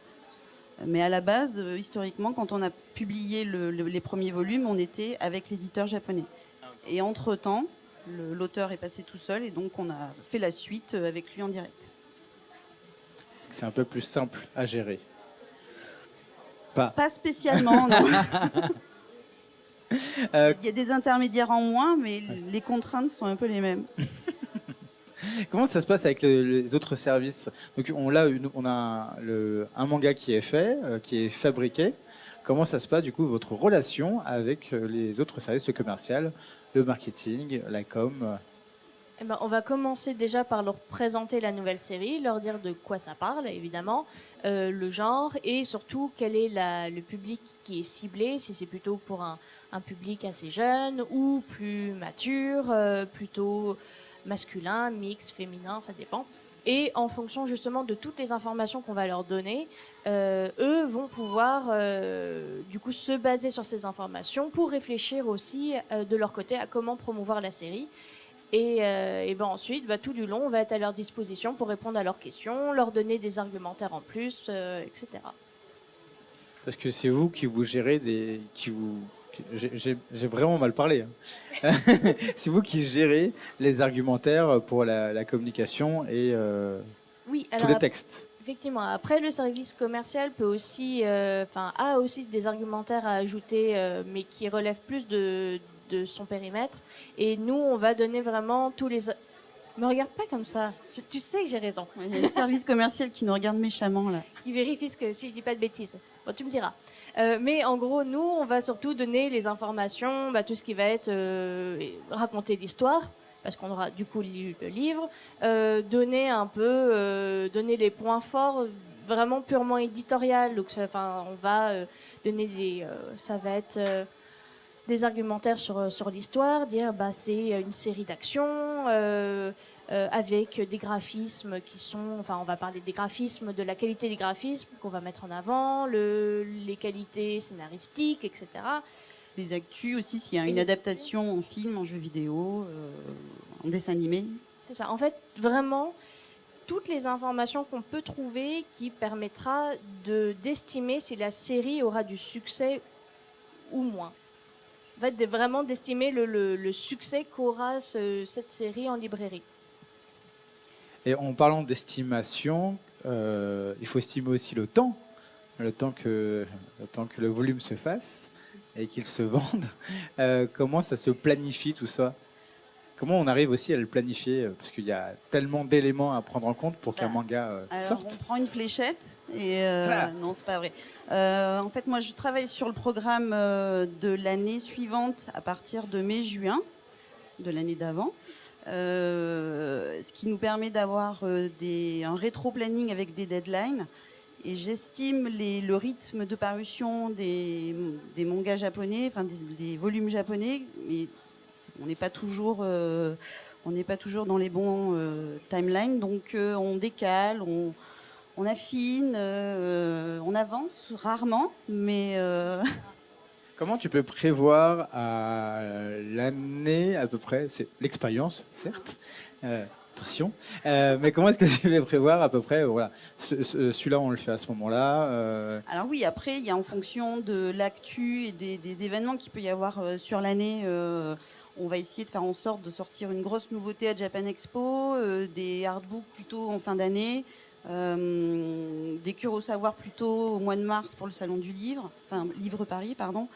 Mais à la base, historiquement, quand on a publié les premiers volumes, on était avec l'éditeur japonais. Et entre-temps, l'auteur est passé tout seul et donc on a fait la suite avec lui en direct. C'est un peu plus simple à gérer. Pas spécialement, non. Il y a des intermédiaires en moins, mais les contraintes sont un peu les mêmes. Comment ça se passe avec les autres services? Donc on a un manga qui est fait, qui est fabriqué. Comment ça se passe du coup votre relation avec les autres services, le commercial, le marketing, la com? Eh ben, on va commencer déjà par leur présenter la nouvelle série, leur dire de quoi ça parle, évidemment, le genre et surtout quel est le public qui est ciblé, si c'est plutôt pour un public assez jeune ou plus mature, plutôt masculin, mix, féminin, ça dépend. Et en fonction justement de toutes les informations qu'on va leur donner, eux vont pouvoir du coup se baser sur ces informations pour réfléchir aussi de leur côté à comment promouvoir la série. Et ben ensuite, tout du long, on va être à leur disposition pour répondre à leurs questions, leur donner des argumentaires en plus, etc. Parce que c'est vous qui vous gérez j'ai vraiment mal parlé. Hein. C'est vous qui gérez les argumentaires pour la communication et Oui, tous les textes. Effectivement. Après, le service commercial peut aussi, a aussi des argumentaires à ajouter, mais qui relèvent plus de son périmètre. Et nous, on va donner vraiment tous les... Me regarde pas comme ça. Tu sais que j'ai raison. Il y a le service commercial qui nous regarde méchamment là. Qui vérifie si je dis pas de bêtises. Bon, tu me diras. Mais en gros, nous, on va surtout donner les informations, tout ce qui va être raconter l'histoire, parce qu'on aura du coup lu le livre, donner un peu, donner les points forts, vraiment purement éditorial. Donc, on va donner ça va être des argumentaires sur l'histoire, dire c'est une série d'actions avec des graphismes qui sont... on va parler des graphismes, de la qualité des graphismes qu'on va mettre en avant, les qualités scénaristiques, etc. Les actus aussi, s'il y a une adaptation en film, en jeu vidéo, en dessin animé. C'est ça. En fait, vraiment, toutes les informations qu'on peut trouver qui permettra d'estimer si la série aura du succès ou moins. En fait, vraiment d'estimer le succès qu'aura cette série en librairie. Et en parlant d'estimation, il faut estimer aussi le temps que le volume se fasse et qu'il se vende. Comment ça se planifie tout ça? Comment on arrive aussi à le planifier? Parce qu'il y a tellement d'éléments à prendre en compte pour qu'un manga sorte. On prend une fléchette et... Non, c'est pas vrai. En fait, moi, je travaille sur le programme de l'année suivante à partir de mai-juin de l'année d'avant. Ce qui nous permet d'avoir un rétro-planning avec des deadlines. Et j'estime le rythme de parution des mangas japonais, des volumes japonais. Mais on n'est pas toujours dans les bons timelines. Donc on décale, on affine, on avance rarement. Mais comment tu peux prévoir à l'année à peu près, c'est l'expérience certes, attention, mais comment est-ce que tu peux prévoir à peu près, voilà, celui-là on le fait à ce moment-là Alors oui, après il y a en fonction de l'actu et des événements qu'il peut y avoir sur l'année, on va essayer de faire en sorte de sortir une grosse nouveauté à Japan Expo, des artbooks plutôt en fin d'année, des Kurosawa plutôt au mois de mars pour le salon du livre, Livre Paris, pardon.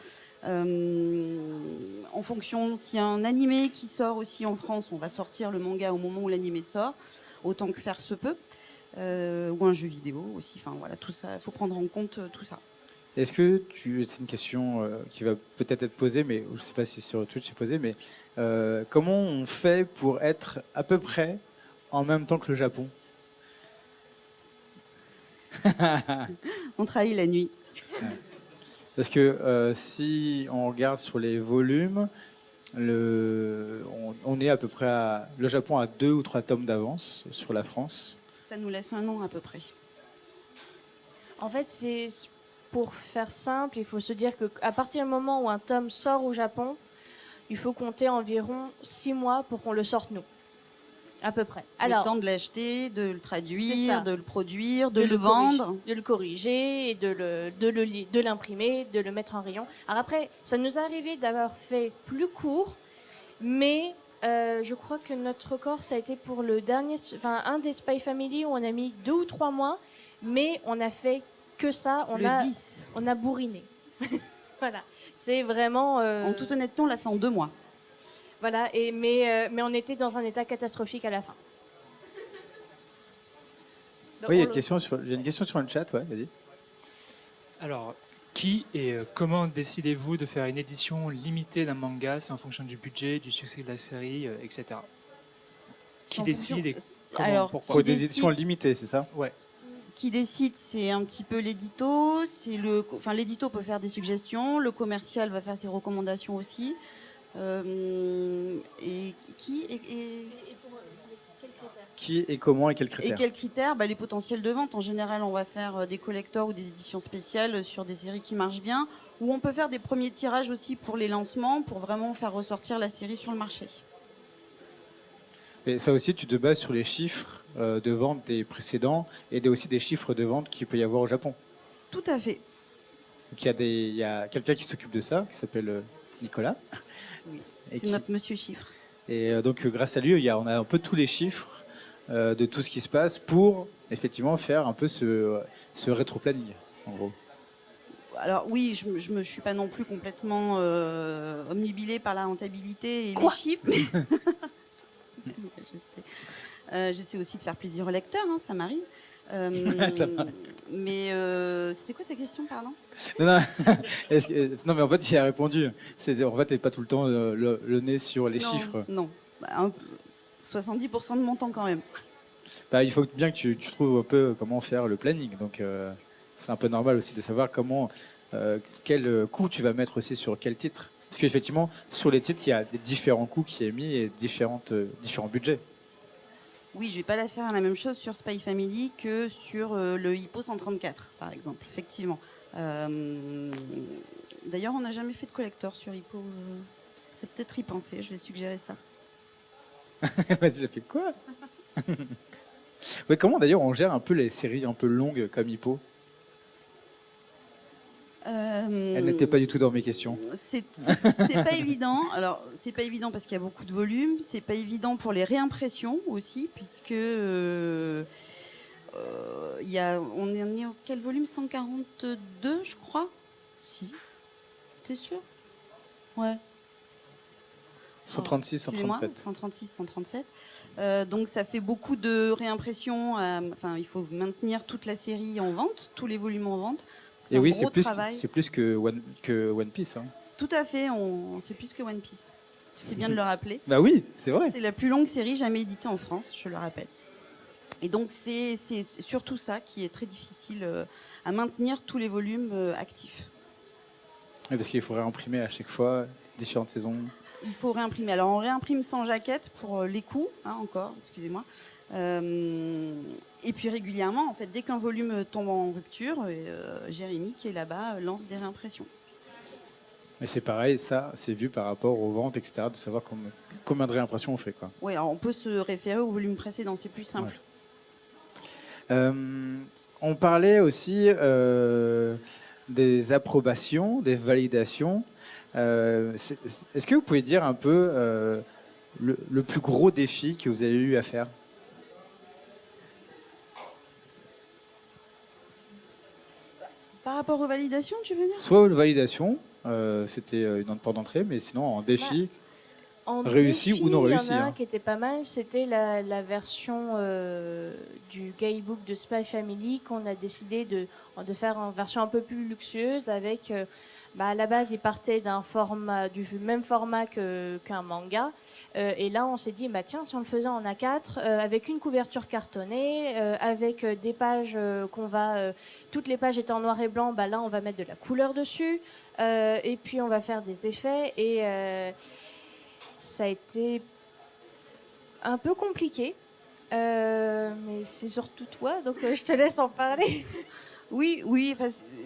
En fonction, s'il y a un animé qui sort aussi en France, on va sortir le manga au moment où l'animé sort, autant que faire se peut, ou un jeu vidéo aussi. Voilà, tout ça, il faut prendre en compte tout ça. Est-ce que c'est une question qui va peut-être être posée, mais je ne sais pas si sur Twitch c'est posé, mais comment on fait pour être à peu près en même temps que le Japon? On travaille la nuit. Parce que si on regarde sur les volumes, on est à peu près le Japon a 2 ou 3 tomes d'avance sur la France. Ça nous laisse un an à peu près. En fait, pour faire simple, il faut se dire qu'à partir du moment où un tome sort au Japon, il faut compter environ 6 mois pour qu'on le sorte nous, à peu près. Le temps de l'acheter, de le C'est ça. traduire, de le produire, de de le corriger- vendre. de le corriger, et de l'imprimer, de le mettre en rayon. Alors après, ça nous est arrivé d'avoir fait plus court, mais je crois que notre record, ça a été pour le dernier, enfin un des Spy Family où on a mis 2 ou 3 mois, mais on a fait que ça, Le 10. on a bourriné. Voilà, c'est vraiment. En toute honnêteté, on l'a fait en 2 mois. Voilà, mais on était dans un état catastrophique à la fin. Donc, Oui, il y a on une question sur le chat, ouais, vas-y. Alors, qui et comment décidez-vous de faire une édition limitée d'un manga? C'est en fonction du budget, du succès de la série, etc. Qui En décide et fonction- comment, Alors, pourquoi? Pour Qui des décide éditions limitées, c'est ça? Ouais. Qui décide, c'est un petit peu l'édito. L'édito peut faire des suggestions. Le commercial va faire ses recommandations aussi. Et qui Qui et comment et quels et critères? quels critères? Les potentiels de vente. En général, on va faire des collectors ou des éditions spéciales sur des séries qui marchent bien. Ou on peut faire des premiers tirages aussi pour les lancements, pour vraiment faire ressortir la série sur le marché. Et ça aussi, tu te bases sur les chiffres de vente des précédents et aussi des chiffres de vente qu'il peut y avoir au Japon. Tout à fait. Donc, il y a quelqu'un qui s'occupe de ça, qui s'appelle Nicolas. Oui. Et C'est notre monsieur chiffre. donc, grâce à lui, on a un peu tous les chiffres de tout ce qui se passe pour effectivement faire un peu ce rétro-planning, en gros. Alors oui, je me suis pas non plus complètement omnibilée par la rentabilité et les chiffres. Mais j'essaie aussi de faire plaisir au lecteur, hein, ça m'arrive. Ça m'arrive. Mais c'était quoi ta question, pardon? Non, non. Non, mais en fait, il a répondu. En fait, t'es pas tout le temps le nez sur les Non, chiffres. Non. 70% de mon temps quand même. Il faut bien que tu trouves un peu comment faire le planning. Donc, c'est un peu normal aussi de savoir quel coût tu vas mettre aussi sur quel titre. Parce qu'effectivement, sur les titres, il y a des différents coûts qui est mis et différents budgets. Oui, je vais pas la faire la même chose sur Spy Family que sur le Hippo 134, par exemple. Effectivement. D'ailleurs, on n'a jamais fait de collector sur Hippo. Je vais peut-être y penser. Je vais suggérer ça. Vas-y, j'ai fait quoi? Ouais, comment d'ailleurs on gère un peu les séries un peu longues comme Hippo? Elle n'était pas du tout dans mes questions. C'est pas évident. Alors, c'est pas évident parce qu'il y a beaucoup de volume. C'est pas évident pour les réimpressions aussi, puisque on en est au quel volume? 142, je crois. Si. T'es sûr? Ouais. 136, Excusez-moi, 137. 136, 137. Donc ça fait beaucoup de réimpressions. Il faut maintenir toute la série en vente, tous les volumes en vente. C'est Et un oui, gros travail. c'est plus que One Piece. Hein. Tout à fait, c'est plus que One Piece. Tu fais bien de le rappeler. Bah oui, c'est vrai. C'est la plus longue série jamais éditée en France, je le rappelle. Et donc c'est surtout ça qui est très difficile à maintenir tous les volumes actifs. Oui, parce qu'il faudrait imprimer à chaque fois différentes saisons. Il faut réimprimer. Alors on réimprime sans jaquette pour les coûts, encore, excusez-moi. Et puis régulièrement, en fait, dès qu'un volume tombe en rupture, Jérémy qui est là-bas lance des réimpressions. Et c'est pareil, ça, c'est vu par rapport aux ventes, etc., de savoir combien de réimpressions on fait. Quoi. Oui, alors on peut se référer au volume précédent, c'est plus simple. Ouais. On parlait aussi des approbations, des validations. Est-ce que vous pouvez dire un peu le plus gros défi que vous avez eu à faire? Par rapport aux validations, tu veux dire? Soit une validation, c'était une porte d'entrée, mais sinon en défi, En réussi défi, ou non réussi. Il y en a un Hein. qui était pas mal, c'était la version du guidebook de Spy Family qu'on a décidé de faire en version un peu plus luxueuse avec, à la base, il partait du même format qu'un manga. Et là, on s'est dit, tiens, si on le faisait en A4, avec une couverture cartonnée, avec des pages toutes les pages étaient en noir et blanc, là, on va mettre de la couleur dessus. Et puis, on va faire des effets. Et ça a été un peu compliqué, mais c'est surtout toi, donc je te laisse en parler. Oui, oui.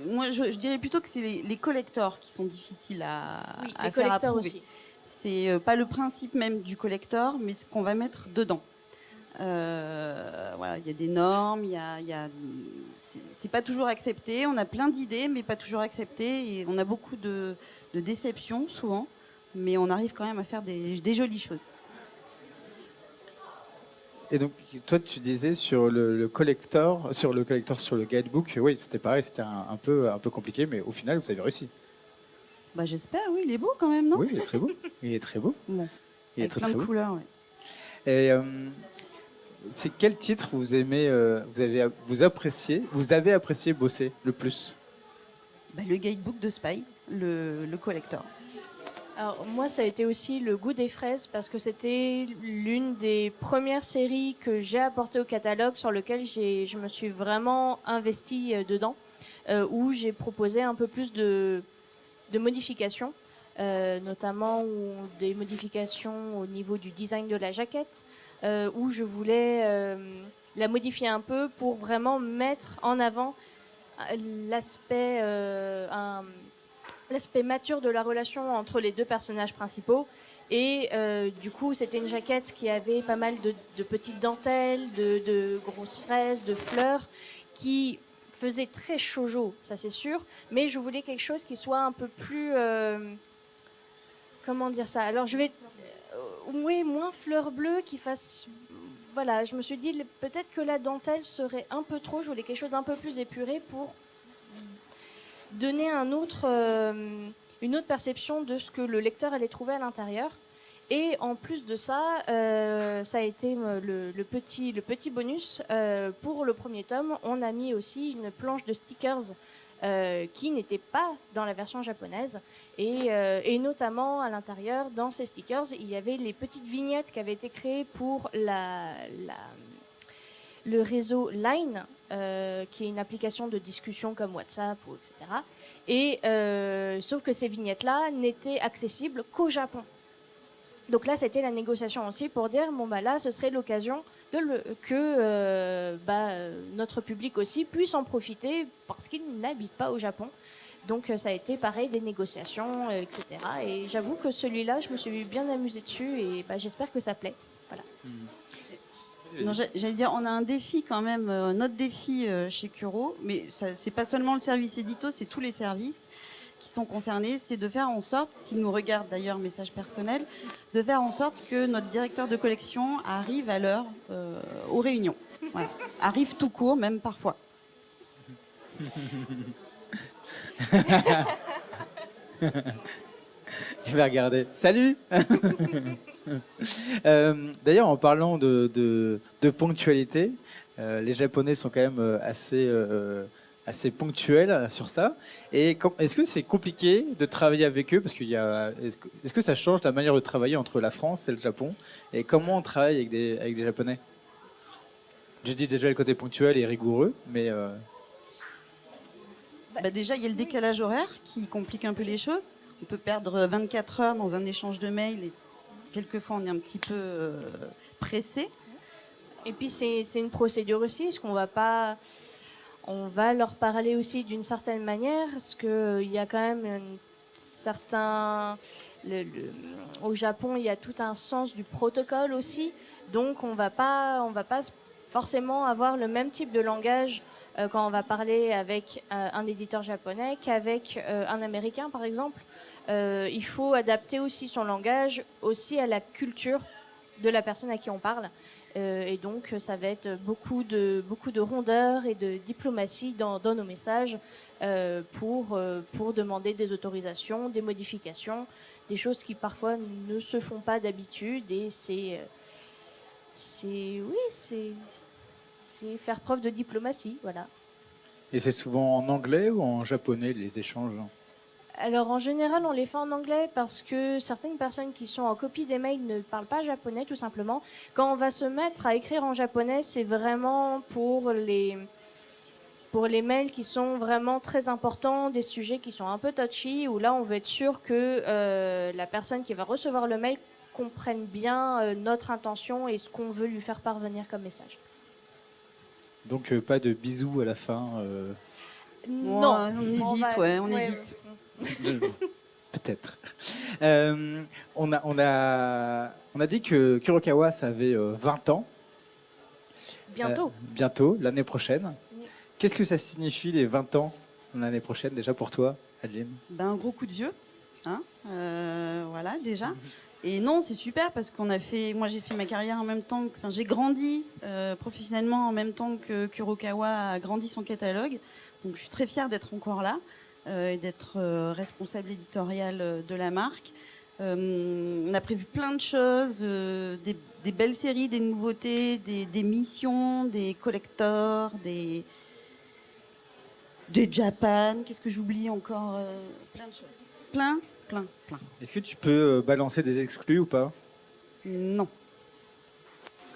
Moi, je dirais plutôt que c'est les collectors qui sont difficiles Oui, à les faire collecteurs approuver. aussi. C'est pas le principe même du collector, mais ce qu'on va mettre dedans. Voilà, il y a des normes, c'est pas toujours accepté. On a plein d'idées, mais pas toujours acceptées. Et on a beaucoup de déceptions souvent, mais on arrive quand même à faire des jolies choses. Et donc, toi, tu disais sur le collector, sur le guidebook, oui, c'était pareil, c'était un peu compliqué, mais au final, vous avez réussi. Bah, j'espère, oui, il est beau quand même, non? Oui, il est très beau. Il est très beau. Bon, Il est avec très, plein très de beau. couleurs, ouais. Et c'est quel titre vous aimez, vous avez apprécié bosser le plus? Bah, le guidebook de Spy, le collector. Alors, moi, ça a été aussi Le Goût des fraises parce que c'était l'une des premières séries que j'ai apportées au catalogue sur lequel je me suis vraiment investie dedans, où j'ai proposé un peu plus de modifications, notamment des modifications au niveau du design de la jaquette, où je voulais la modifier un peu pour vraiment mettre en avant l'aspect l'aspect mature de la relation entre les deux personnages principaux. Et du coup, c'était une jaquette qui avait pas mal de petites dentelles, de grosses fraises, de fleurs, qui faisait très shoujo, ça c'est sûr. Mais je voulais quelque chose qui soit un peu plus... comment dire ça? Alors, je vais... oui, moins fleur bleue, qui fasse... Voilà, je me suis dit, peut-être que la dentelle serait un peu trop. Je voulais quelque chose d'un peu plus épuré pour donner une autre perception de ce que le lecteur allait trouver à l'intérieur. Et en plus de ça, ça a été le petit bonus. Pour le premier tome, on a mis aussi une planche de stickers qui n'était pas dans la version japonaise. Et notamment à l'intérieur, dans ces stickers, il y avait les petites vignettes qui avaient été créées pour le réseau Line, qui est une application de discussion comme WhatsApp, etc. Et sauf que ces vignettes-là n'étaient accessibles qu'au Japon. Donc là, c'était la négociation aussi pour dire, bon bah là, ce serait l'occasion que notre public aussi puisse en profiter parce qu'il n'habite pas au Japon. Donc ça a été pareil, des négociations, etc. Et j'avoue que celui-là, je me suis bien amusée dessus et j'espère que ça plaît. Voilà. Non, j'allais dire, on a un défi quand même, notre défi chez Kuro, mais c'est pas seulement le service édito, c'est tous les services qui sont concernés, c'est de faire en sorte, s'ils nous regardent d'ailleurs, message personnel, de faire en sorte que notre directeur de collection arrive à l'heure aux réunions. Voilà. Arrive tout court, même parfois. Je vais regarder. Salut. D'ailleurs, en parlant de ponctualité, les Japonais sont quand même assez ponctuels sur ça. Et est-ce que c'est compliqué de travailler avec eux? Parce est-ce que ça change la manière de travailler entre la France et le Japon? Et comment on travaille avec des Japonais? J'ai dit déjà le côté ponctuel et rigoureux, mais... Déjà, il y a le décalage horaire qui complique un peu les choses. On peut perdre 24 heures dans un échange de mails et quelquefois on est un petit peu pressé. Et puis c'est une procédure aussi, est-ce qu'on va pas... On va leur parler aussi d'une certaine manière, parce qu'il y a quand même un certain... Au Japon, il y a tout un sens du protocole aussi, donc on va pas forcément avoir le même type de langage quand on va parler avec un éditeur japonais qu'avec un Américain, par exemple. Il faut adapter aussi son langage aussi à la culture de la personne à qui on parle. Et donc, ça va être beaucoup de rondeur et de diplomatie dans nos messages pour demander des autorisations, des modifications, des choses qui parfois ne se font pas d'habitude. Et c'est faire preuve de diplomatie, voilà. Et c'est souvent en anglais ou en japonais les échanges? Alors en général, on les fait en anglais parce que certaines personnes qui sont en copie des mails ne parlent pas japonais, tout simplement. Quand on va se mettre à écrire en japonais, c'est vraiment pour les mails qui sont vraiment très importants, des sujets qui sont un peu touchy, où là, on veut être sûr que la personne qui va recevoir le mail comprenne bien notre intention et ce qu'on veut lui faire parvenir comme message. Donc pas de bisous à la fin Non, on évite, on évite. Peut-être. On a dit que Kurokawa, ça avait 20 ans. Bientôt. Bientôt, l'année prochaine. Oui. Qu'est-ce que ça signifie les 20 ans l'année prochaine, déjà pour toi, Adeline? Un gros coup de vieux, hein, voilà déjà. Et non, c'est super parce moi j'ai fait ma carrière en même temps, j'ai grandi professionnellement en même temps que Kurokawa a grandi son catalogue. Donc je suis très fière d'être encore là et d'être responsable éditorial de la marque. On a prévu plein de choses, des belles séries, des nouveautés, des missions, des collectors, des Japan. Qu'est-ce que j'oublie encore? Plein de choses. Plein. Est-ce que tu peux balancer des exclus ou pas? Non.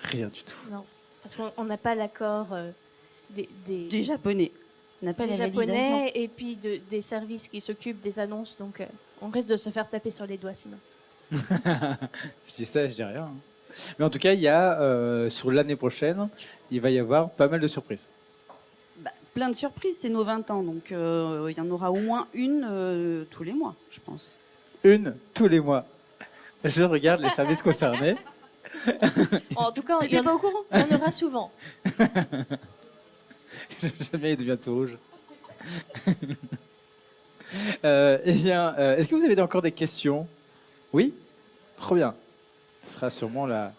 Rien du tout. Non, parce qu'on n'a pas l'accord Des Japonais. On n'a pas des la validation. Japonais et puis des services qui s'occupent des annonces. Donc, on risque de se faire taper sur les doigts sinon. Je dis ça, je dis rien. Mais en tout cas, il y a sur l'année prochaine, il va y avoir pas mal de surprises. Plein de surprises, c'est nos 20 ans. Donc, il y en aura au moins une tous les mois, je pense. Une tous les mois. Je regarde les services concernés. En tout cas, T'étais pas au courant? il y en aura souvent. J'aime bien, il devient tout rouge. Eh bien, est-ce que vous avez encore des questions? Oui? Trop bien. Ce sera sûrement la...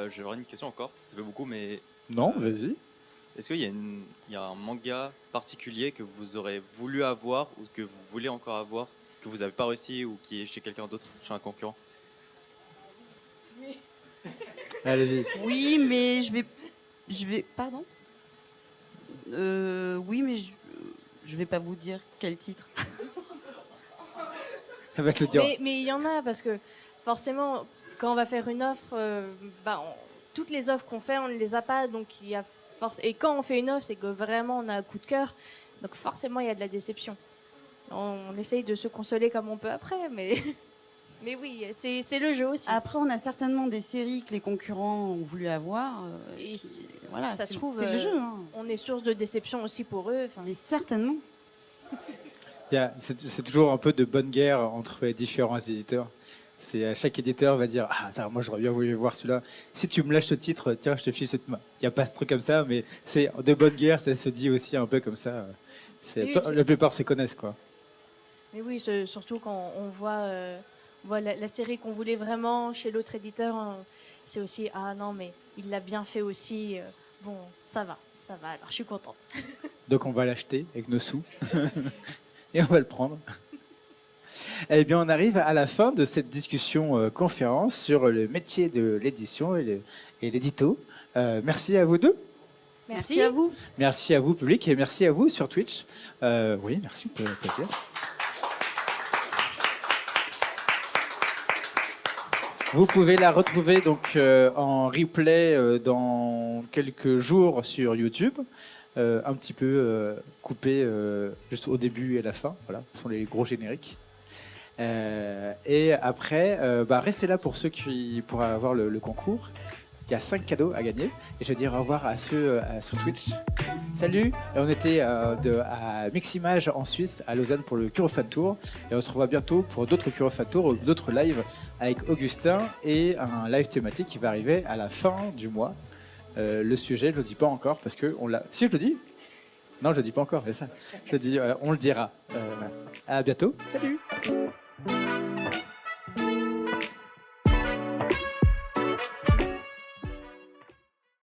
J'aurais une question encore, ça fait beaucoup, mais Non, vas-y. est-ce qu'il y a un manga particulier que vous aurez voulu avoir ou que vous voulez encore avoir, que vous n'avez pas réussi ou qui est chez quelqu'un d'autre, chez un concurrent? Allez-y. Oui, mais je vais. Pardon. Oui, mais je vais pas vous dire quel titre. Elle va te le dire. Mais il y en a parce que forcément, quand on va faire une offre, toutes les offres qu'on fait, on ne les a pas. Donc il y a et quand on fait une offre, c'est que vraiment on a un coup de cœur. Donc forcément, il y a de la déception. On essaye de se consoler comme on peut après, mais oui, c'est le jeu aussi. Après, on a certainement des séries que les concurrents ont voulu avoir. Et Voilà, ça se trouve, c'est le jeu. Hein. on est source de déception aussi pour eux. Mais certainement. C'est toujours un peu de bonne guerre entre les différents éditeurs. Chaque éditeur va dire ça, moi j'aurais bien voulu voir celui-là. Si tu me lâches ce titre, tiens, je te file ce. Il n'y a pas ce truc comme ça, mais c'est de bonne guerre, ça se dit aussi un peu comme ça. Oui, La plupart se connaissent, quoi. Mais oui, surtout quand on voit la série qu'on voulait vraiment chez l'autre éditeur, c'est aussi non, mais il l'a bien fait aussi. Bon, ça va. Alors je suis contente. Donc on va l'acheter avec nos sous et on va le prendre. Eh bien, on arrive à la fin de cette discussion conférence sur le métier de l'édition et l'édito. Merci à vous deux. Merci à vous. Merci à vous, public, et merci à vous sur Twitch. Oui, merci, plaisir. Vous pouvez la retrouver donc en replay dans quelques jours sur YouTube, un petit peu coupé juste au début et à la fin. Voilà, ce sont les gros génériques. Et après, restez là pour ceux qui pourraient avoir le concours. Il y a 5 cadeaux à gagner. Et je vais dire au revoir à ceux sur Twitch. Salut, on était à Miximage en Suisse, à Lausanne pour le Kurofan Tour. Et on se revoit bientôt pour d'autres Kurofan Tours ou d'autres lives avec Augustin et un live thématique qui va arriver à la fin du mois. Le sujet, je ne le dis pas encore parce que on l'a. Si, je le dis. Non, je ne le dis pas encore, c'est ça. Je le dis, on le dira. À bientôt. Salut.